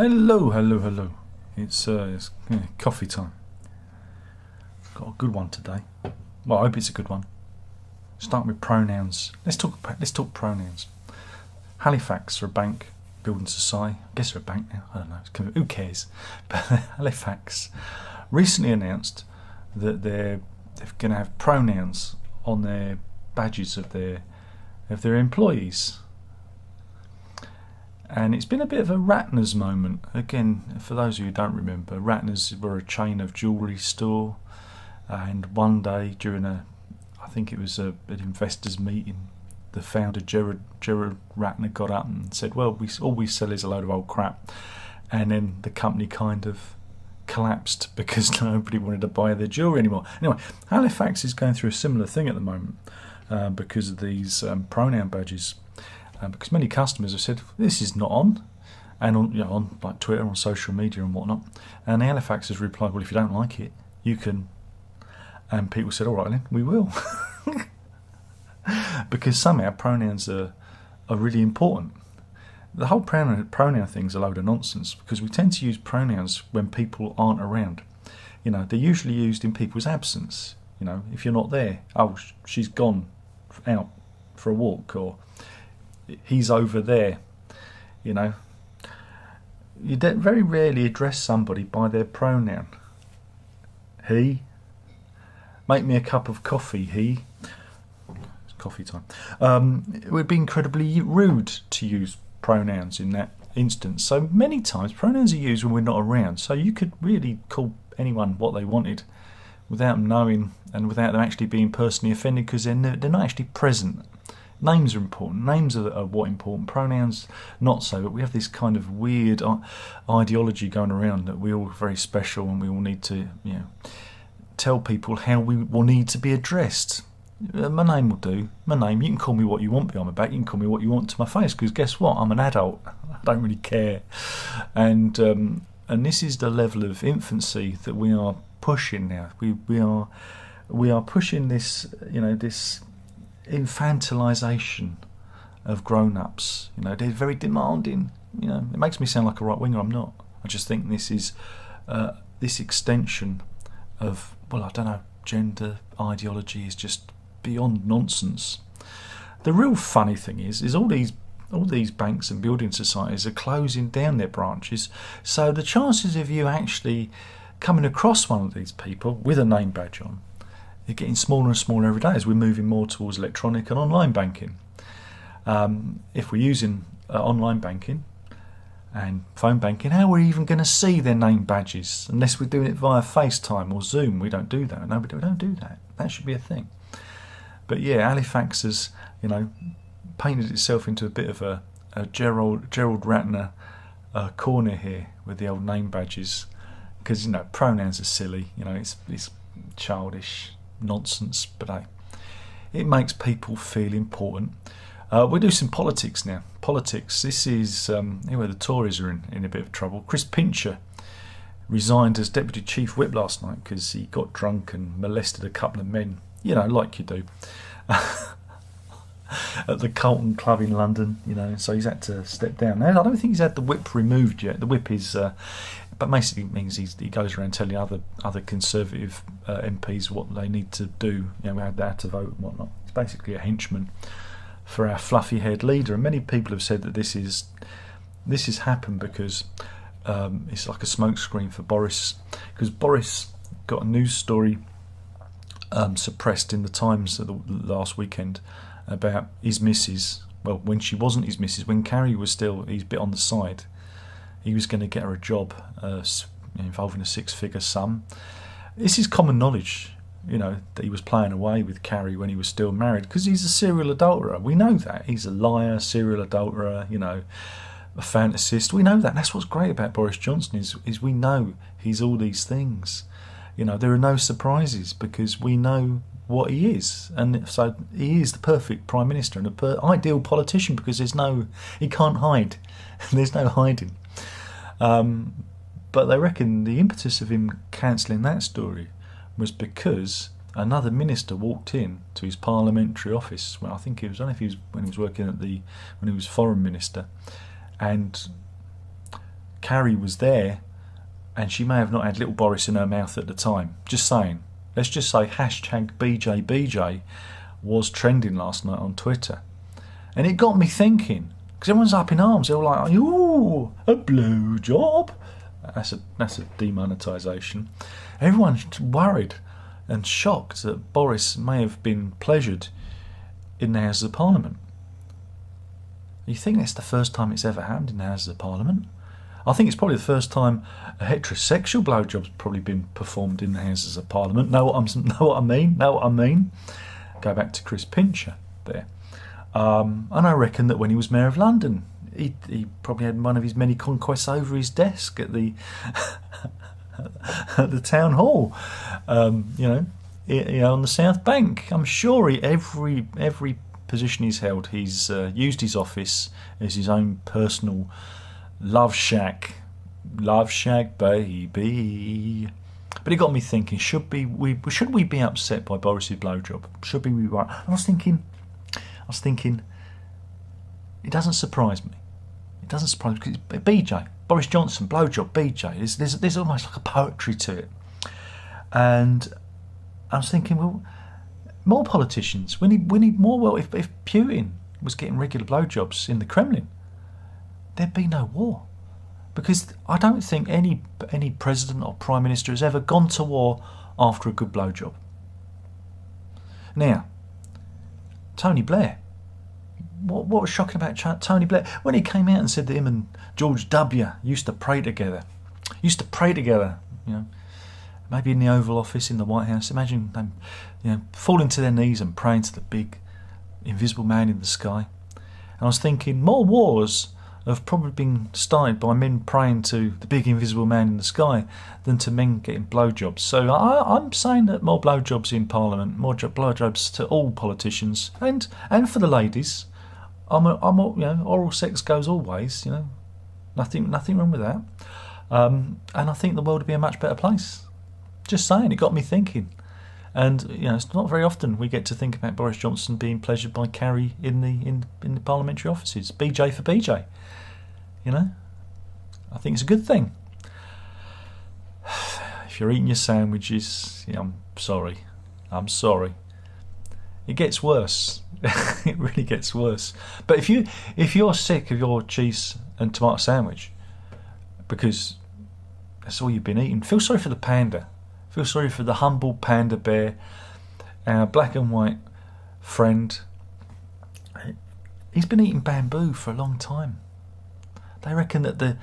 Hello, hello, hello. It's coffee time. Got a good one today. Well, I hope it's a good one. Starting with pronouns. Let's talk pronouns. Halifax are a bank, building society. I guess they're a bank now. I don't know. Who cares? But Halifax recently announced that they're going to have pronouns on their badges of their employees. And it's been a bit of a Ratner's moment. Again, for those of you who don't remember, Ratner's were a chain of jewellery store. And one day during I think it was an investors meeting, the founder, Gerard Ratner, got up and said, well, all we sell is a load of old crap. And then the company kind of collapsed because nobody wanted to buy their jewellery anymore. Anyway, Halifax is going through a similar thing at the moment because of these pronoun badges. Because many customers have said this is not on, and on like Twitter, on social media and whatnot. And the Halifax has replied, well, if you don't like it, you can. And people said, all right then, we will. Because somehow pronouns are really important. The whole pronoun thing's a load of nonsense, because we tend to use pronouns when people aren't around. They're usually used in people's absence. If you're not there, oh, she's gone out for a walk, or he's over there. You very rarely address somebody by their pronoun. He. Make me a cup of coffee, he. It's coffee time. It would be incredibly rude to use pronouns in that instance. So many times pronouns are used when we're not around. So you could really call anyone what they wanted without them knowing and without them actually being personally offended, because they're not actually present. Names are important. Names are what important. Pronouns, not so. But we have this kind of weird ideology going around that we're all very special and we all need to, tell people how we will need to be addressed. My name will do. My name. You can call me what you want behind my back. You can call me what you want to my face. Because guess what? I'm an adult. I don't really care. And this is the level of infancy that we are pushing now. We are pushing this. This infantilization of grown-ups. They're very demanding. It makes me sound like a right-winger. I'm not. I just think this is this extension of, well, I don't know, gender ideology is just beyond nonsense. The real funny thing is all these banks and building societies are closing down their branches, so the chances of you actually coming across one of these people with a name badge on are getting smaller and smaller every day as we're moving more towards electronic and online banking. If we're using online banking and phone banking, how are we even going to see their name badges unless we're doing it via FaceTime or Zoom? We don't do that. No, we don't do that. That should be a thing. But yeah, Halifax has, painted itself into a bit of a Gerald Ratner corner here with the old name badges, because pronouns are silly. It's childish nonsense, but hey, it makes people feel important. We'll do some politics now. Politics. This is where the Tories are in a bit of trouble. Chris Pincher resigned as Deputy Chief Whip last night because he got drunk and molested a couple of men, like you do, at the Carlton Club in London, so he's had to step down. Now, I don't think he's had the whip removed yet. The whip is, but basically means he goes around telling other Conservative MPs what they need to do, how to vote and whatnot. It's basically a henchman for our fluffy-haired leader, and many people have said that this has happened because it's like a smokescreen for Boris, because Boris got a news story suppressed in the Times last weekend about his missus. Well, when she wasn't his missus, when Carrie was still his bit on the side, he was going to get her a job involving a six-figure sum. This is common knowledge, that he was playing away with Carrie when he was still married, because he's a serial adulterer. We know that. He's a liar, serial adulterer, a fantasist. We know that. That's what's great about Boris Johnson is we know he's all these things. There are no surprises because we know what he is. And so he is the perfect Prime Minister and the ideal politician, because he can't hide. There's no hiding. But they reckon the impetus of him cancelling that story was because another minister walked in to his parliamentary office. Well, I don't know if he was when he was working when he was foreign minister, and Carrie was there, and she may have not had little Boris in her mouth at the time. Just saying. Let's just say #BJBJ was trending last night on Twitter. And it got me thinking, because everyone's up in arms. They're all like, ooh, a blowjob. That's a demonetisation. Everyone's worried and shocked that Boris may have been pleasured in the Houses of Parliament. You think that's the first time it's ever happened in the Houses of Parliament? I think it's probably the first time a heterosexual blowjob's probably been performed in the Houses of Parliament. Know what I mean? Go back to Chris Pincher there. And I reckon that when he was Mayor of London, he probably had one of his many conquests over his desk at the at the town hall, on the South Bank. I'm sure every position he's held, he's used his office as his own personal love shack, baby. But it got me thinking: should we be upset by Boris's blowjob? Should we be right? I was thinking, it doesn't surprise me. It doesn't surprise me because it's BJ, Boris Johnson, blowjob, BJ. There's almost like a poetry to it. And I was thinking, well, more politicians. We need more. Well, if Putin was getting regular blowjobs in the Kremlin, there'd be no war. Because I don't think any president or prime minister has ever gone to war after a good blowjob. Now, Tony Blair. What was shocking about Tony Blair? When he came out and said that him and George W. used to pray together, maybe in the Oval Office in the White House. Imagine them, falling to their knees and praying to the big invisible man in the sky. And I was thinking, more wars have probably been started by men praying to the big invisible man in the sky than to men getting blowjobs. So I'm saying that more blowjobs in Parliament, more blowjobs to all politicians, and for the ladies. Oral sex goes always. Nothing wrong with that. And I think the world would be a much better place. Just saying, it got me thinking. And it's not very often we get to think about Boris Johnson being pleasured by Carrie in the parliamentary offices. BJ for BJ. I think it's a good thing. If you're eating your sandwiches, I'm sorry. It gets worse. It really gets worse. But if you're sick of your cheese and tomato sandwich because that's all you've been eating, feel sorry for the panda. Feel sorry for the humble panda bear, our black and white friend. He's been eating bamboo for a long time. They reckon that the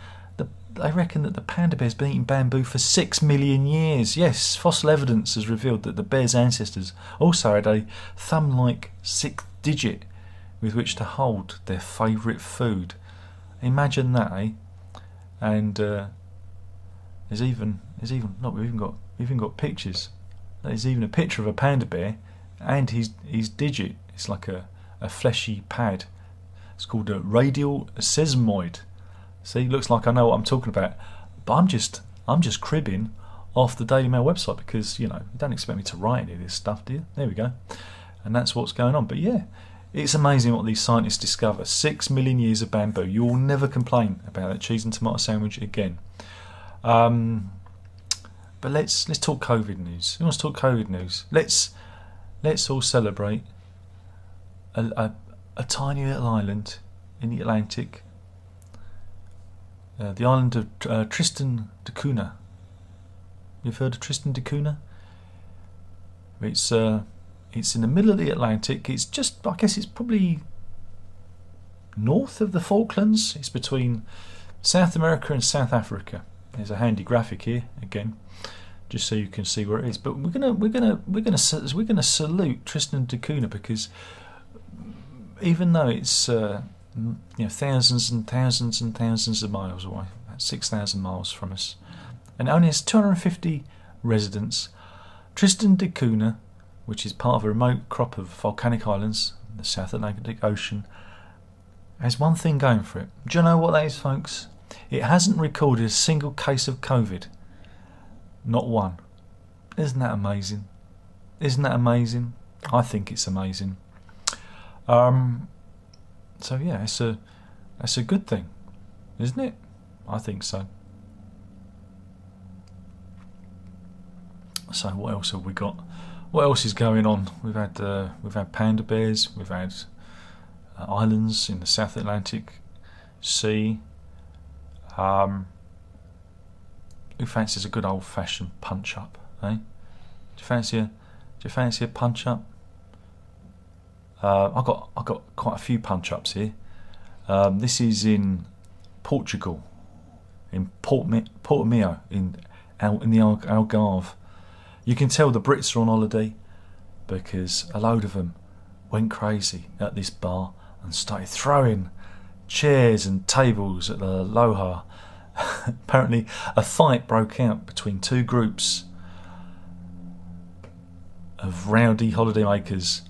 panda bear's been eating bamboo for 6 million years. Yes, fossil evidence has revealed that the bear's ancestors also had a thumb-like 6th digit with which to hold their favourite food. Imagine that, eh? And we've even got pictures. There's even a picture of a panda bear and his digit. It's like a fleshy pad. It's called a radial sesamoid. See, looks like I know what I'm talking about, but I'm just cribbing off the Daily Mail website because you don't expect me to write any of this stuff, do you? There we go, and that's what's going on. But yeah, it's amazing what these scientists discover. 6 million years of bamboo. You will never complain about that cheese and tomato sandwich again. But let's talk COVID news. Who wants to talk COVID news? Let's all celebrate a tiny little island in the Atlantic. The island of Tristan da Cunha. You've heard of Tristan da Cunha? It's in the middle of the Atlantic. It's just, I guess it's probably north of the Falklands. It's between South America and South Africa. There's a handy graphic here again, just so you can see where it is. But we're gonna salute Tristan da Cunha because even though it's thousands and thousands and thousands of miles away, about 6,000 miles from us, and it only has 250 residents, Tristan da Cunha, which is part of a remote crop of volcanic islands in the South Atlantic Ocean, has one thing going for it. Do you know what that is, folks? It hasn't recorded a single case of COVID. Not one. Isn't that amazing? I think it's amazing. So yeah, that's a good thing, isn't it? I think so. So what else have we got? What else is going on? We've had panda bears. We've had islands in the South Atlantic Sea. Who fancies a good old-fashioned punch-up? Eh? Do you fancy a punch-up? I got quite a few punch-ups here. This is in Portugal, in Portimao, in the Algarve. You can tell the Brits are on holiday because a load of them went crazy at this bar and started throwing chairs and tables at the Aloha. Apparently a fight broke out between two groups of rowdy holidaymakers,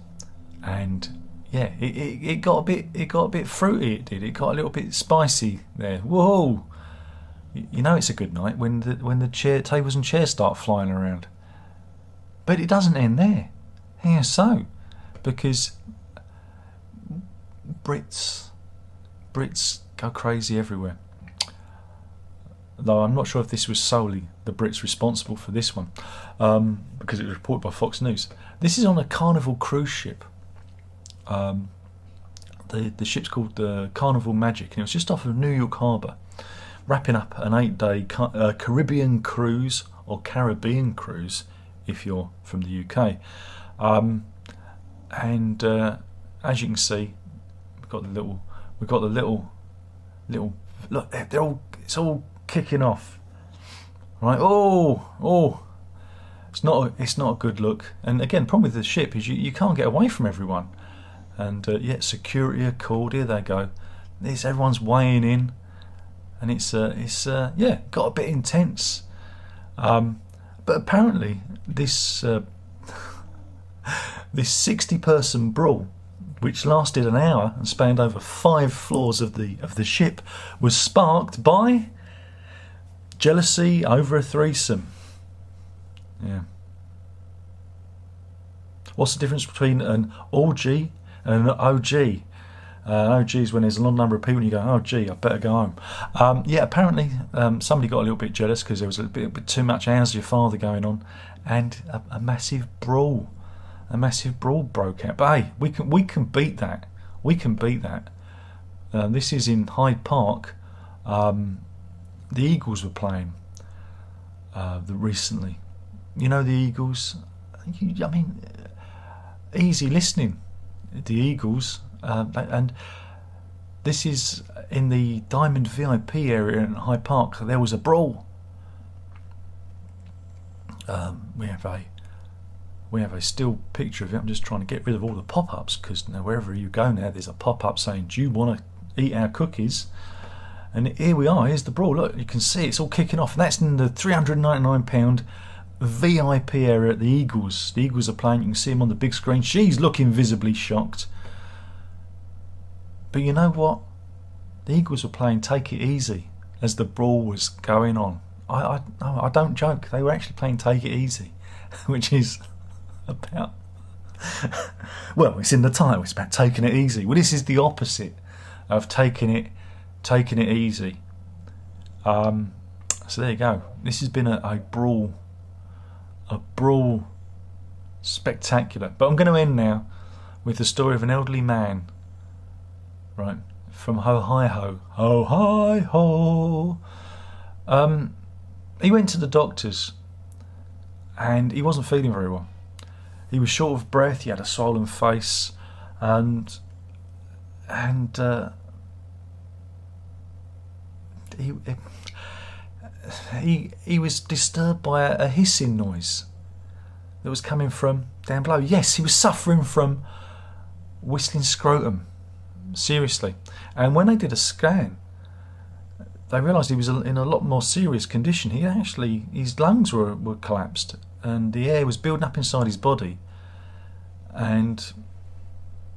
and yeah, it got a bit fruity. It did. It got a little bit spicy there. Whoa! You know it's a good night when the tables and chairs start flying around. But it doesn't end there. How so? Because Brits go crazy everywhere. Though I'm not sure if this was solely the Brits responsible for this one, because it was reported by Fox News. This is on a Carnival cruise ship. The ship's called the Carnival Magic, and it was just off of New York Harbour, wrapping up an 8-day Caribbean cruise, or Caribbean cruise if you're from the UK. And as you can see, we've got the little look. It's all kicking off, right? Oh, it's not a good look. And again, problem with the ship is you can't get away from everyone. And yet security are called. Here they go. Everyone's weighing in, and it's got a bit intense. But apparently this 60-person brawl, which lasted an hour and spanned over 5 floors of the ship, was sparked by jealousy over a threesome. Yeah. What's the difference between an orgy and an OG? An OG is when there's a long number of people and you go, oh gee, I better go home. Apparently somebody got a little bit jealous because there was a bit too much how's your father going on, and a massive brawl broke out. But hey, we can beat that. We can beat that. This is in Hyde Park. The Eagles were playing recently. You know the Eagles. Easy listening. The Eagles, and this is in the Diamond VIP area in Hyde Park. There was a brawl. We have a still picture of it. I'm just trying to get rid of all the pop-ups because wherever you go now, there's a pop-up saying, "Do you want to eat our cookies?" And here we are. Here's the brawl. Look, you can see it's all kicking off. And that's in the £399 VIP area at the Eagles. The Eagles are playing. You can see them on the big screen. She's looking visibly shocked. But you know what? The Eagles were playing Take It Easy as the brawl was going on. I don't joke. They were actually playing Take It Easy, which is about... well, it's in the title. It's about taking it easy. Well, this is the opposite of taking it easy. So there you go. This has been a brawl spectacular. But I'm going to end now with the story of an elderly man, right, from Ho-Hi-Ho. Ho-Hi-Ho. He went to the doctors and he wasn't feeling very well. He was short of breath, he had a swollen face, and he was disturbed by a hissing noise that was coming from down below. Yes, he was suffering from whistling scrotum, seriously. And when they did a scan, they realised he was in a lot more serious condition. His lungs were collapsed, and the air was building up inside his body and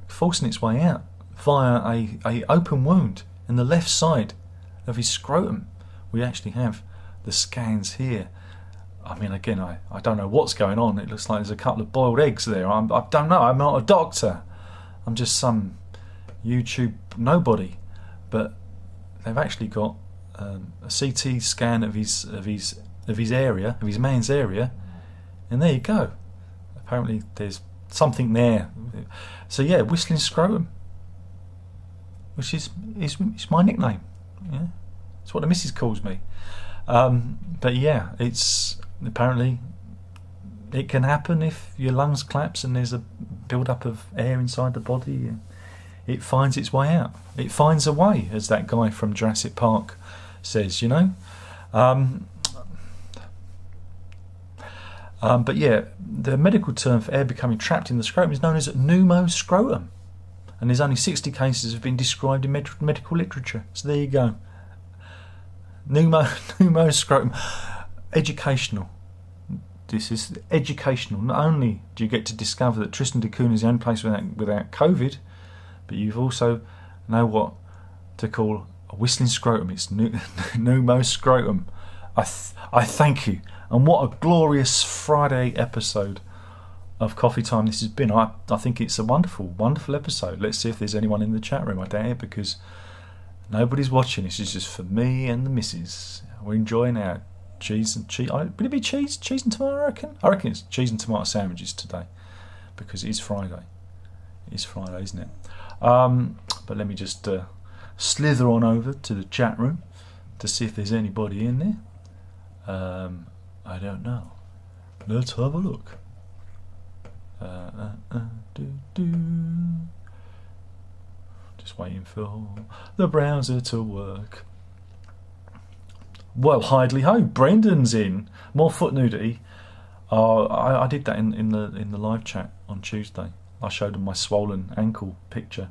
forcing its way out via a open wound in the left side of his scrotum. We actually have the scans here. I mean, again, I don't know what's going on. It looks like there's a couple of boiled eggs there. I don't know. I'm not a doctor. I'm just some YouTube nobody. But they've actually got a CT scan of his area, of his man's area, and there you go. Apparently there's something there. So yeah, whistling scrotum, which is my nickname. Yeah, it's what the missus calls me. But yeah, it's apparently it can happen if your lungs collapse and there's a build-up of air inside the body. It finds its way out. It finds a way, as that guy from Jurassic Park says, you know. But yeah, the medical term for air becoming trapped in the scrotum is known as pneumoscrotum, and there's only 60 cases have been described in medical literature. So there you go. Pneumoscrotum. Educational. This is educational. Not only do you get to discover that Tristan da Cunha is the only place without COVID, but you've also know what to call a whistling scrotum. It's pneumoscrotum. I thank you. And what a glorious Friday episode of Coffee Time this has been. I think it's a wonderful, wonderful episode. Let's see if there's anyone in the chat room. I doubt it, because nobody's watching. This is just for me and the missus. We're enjoying our cheese and cheese. Would it be cheese and tomato? I reckon it's cheese and tomato sandwiches today, because it is Friday. It is Friday, isn't it? But let me just slither on over to the chat room to see if there's anybody in there. I don't know. Let's have a look. Just waiting for the browser to work. Well, hidely ho, Brendan's in. More foot nudity. I did that in the live chat on Tuesday. I showed him my swollen ankle picture.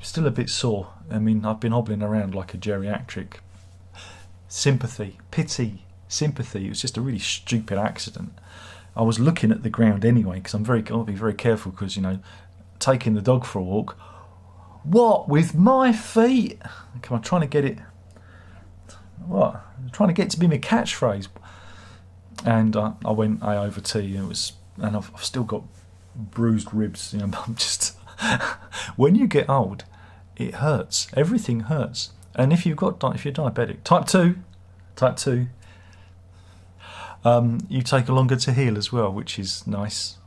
Still a bit sore. I mean, I've been hobbling around like a geriatric. Sympathy, pity, sympathy. It was just a really stupid accident. I was looking at the ground anyway, because I'll be very careful, because, you know, taking the dog for a walk. What with my feet? Come on, trying to get it. What? I'm trying to get it to be my catchphrase. And I went A over T, and I've still got bruised ribs. You know, I'm just. When you get old, it hurts. Everything hurts. And if you're diabetic, type 2, you take a longer to heal as well, which is nice.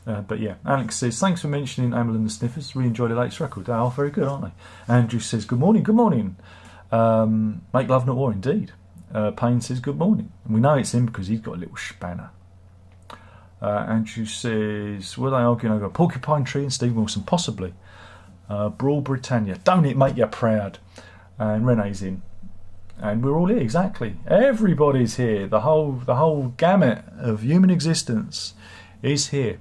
But yeah, Alex says, thanks for mentioning Amel and the Sniffers. Really enjoyed the latest record. They are very good, aren't they? Andrew says, good morning. Make love not war, indeed. Payne says, good morning. And we know it's him because he's got a little spanner. Andrew says, were they arguing over a porcupine tree and Steve Wilson? Possibly. Brawl Britannia, don't it make you proud? And Renee's in. And we're all here, exactly. Everybody's here. The whole gamut of human existence is here.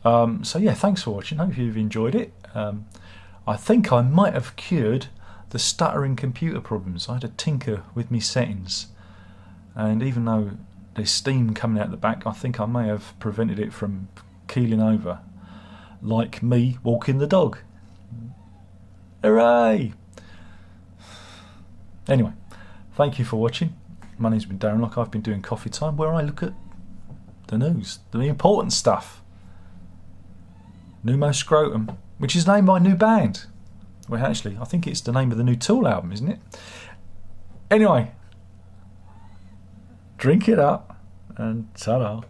So yeah, thanks for watching. Hope you've enjoyed it. I think I might have cured the stuttering computer problems. I had to tinker with me settings, and even though there's steam coming out the back, I think I may have prevented it from keeling over, like me walking the dog. Hooray! Anyway, thank you for watching. My name's been Darren Locke. I've been doing Coffee Time, where I look at the news, the important stuff. Pneumoscrotum, which is named my new band. Well, actually, I think it's the name of the new Tool album, isn't it? Anyway, drink it up and ta-da.